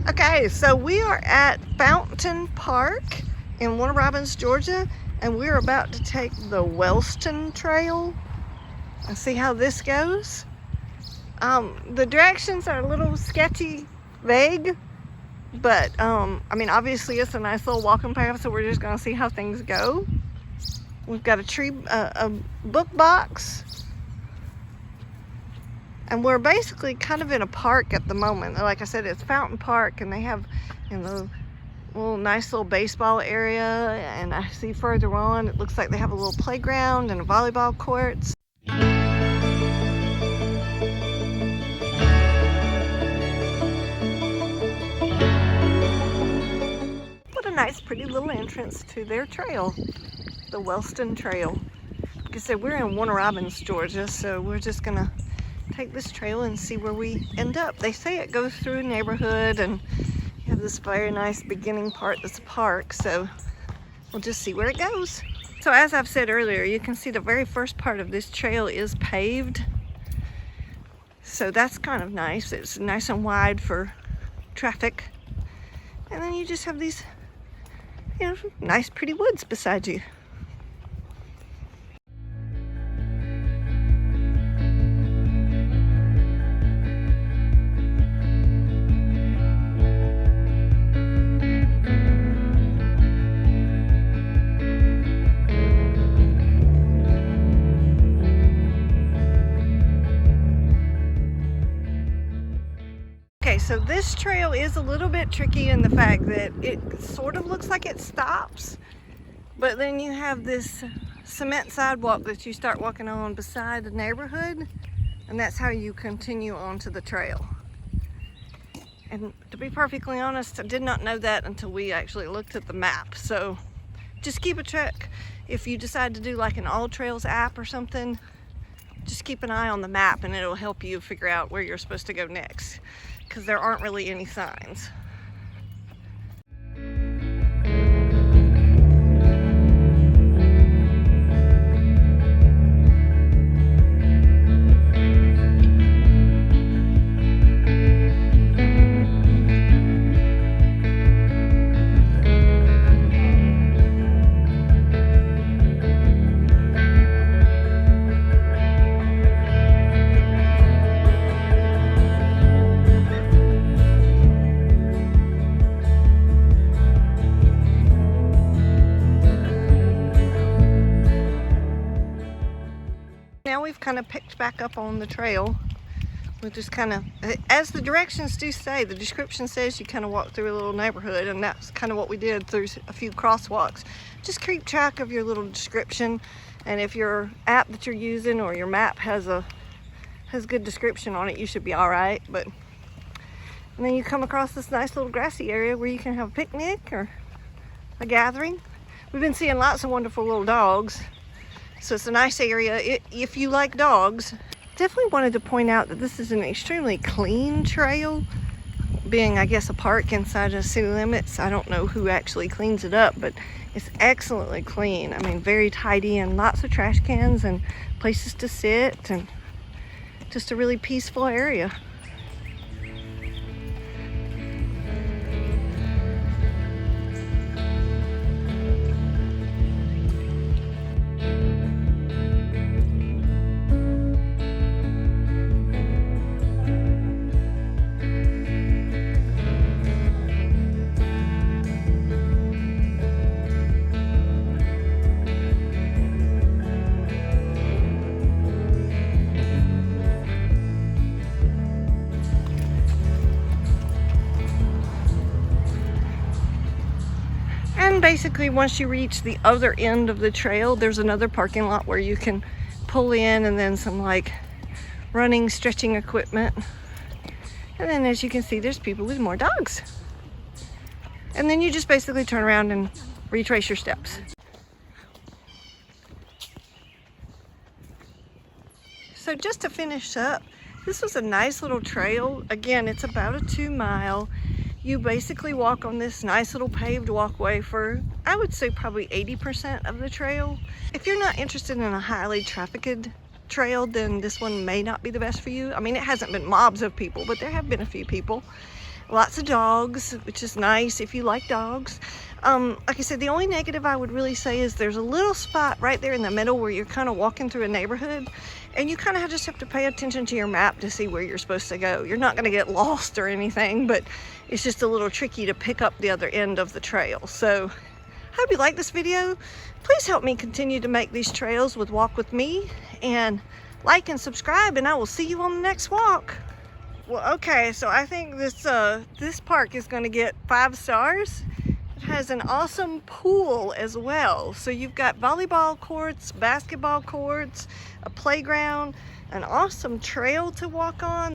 Okay, so we are at Fountain Park in Warner Robins, Georgia, and we're about to take the Wellston Trail and see how this goes. The directions are a little sketchy, vague, but I mean, obviously it's a nice little walking path, so we're just gonna see how things go. We've got a book box, and we're basically kind of in a park at the moment. Like I said, it's Fountain Park, and they have, you know, a little nice little baseball area, and I see further on it looks like they have a little playground and a volleyball courts. What a nice pretty little entrance to their trail, the Wellston Trail. Like I said, we're in Warner Robins, Georgia, so we're just gonna take this trail and see where we end up. They say it goes through a neighborhood, and you have this very nice beginning part that's a park, so we'll just see where it goes. So as I've said earlier, you can see the very first part of this trail is paved, so that's kind of nice. It's nice and wide for traffic, and then you just have these, you know, nice pretty woods beside you. Okay, so this trail is a little bit tricky in the fact that it sort of looks like it stops, but then you have this cement sidewalk that you start walking on beside the neighborhood, and that's how you continue onto the trail. And to be perfectly honest, I did not know that until we actually looked at the map. So just keep a track. If you decide to do like an All Trails app or something, just keep an eye on the map and it'll help you figure out where you're supposed to go next, because there aren't really any signs. Now we've kind of picked back up on the trail. We just kind of, as the directions do say, the description says you kind of walk through a little neighborhood, and that's kind of what we did through a few crosswalks. Just keep track of your little description, and if your app that you're using or your map has good description on it, you should be all right. But and then you come across this nice little grassy area where you can have a picnic or a gathering. We've been seeing lots of wonderful little dogs. So it's a nice area if you like dogs. Definitely wanted to point out that this is an extremely clean trail, being I guess a park inside of city limits. I don't know who actually cleans it up, but it's excellently clean. I mean, very tidy, and lots of trash cans and places to sit, and just a really peaceful area. And basically once you reach the other end of the trail, there's another parking lot where you can pull in, and then some like running, stretching equipment. And then as you can see, there's people with more dogs. And then you just basically turn around and retrace your steps. So just to finish up, this was a nice little trail. Again, it's about a 2 mile. You basically walk on this nice little paved walkway for, I would say, probably 80% of the trail. If you're not interested in a highly trafficked trail, then this one may not be the best for you. I mean, it hasn't been mobs of people, but there have been a few people. Lots of dogs, which is nice if you like dogs. Like I said, the only negative I would really say is there's a little spot right there in the middle where you're kind of walking through a neighborhood, and you kind of just have to pay attention to your map to see where you're supposed to go. You're not going to get lost or anything, but it's just a little tricky to pick up the other end of the trail. So I hope you like this video. Please help me continue to make these trails with Walk With Me, and like and subscribe, and I will see you on the next walk. Well, okay, so I think this park is going to get 5 stars. It has an awesome pool as well. So you've got volleyball courts, basketball courts, a playground, an awesome trail to walk on.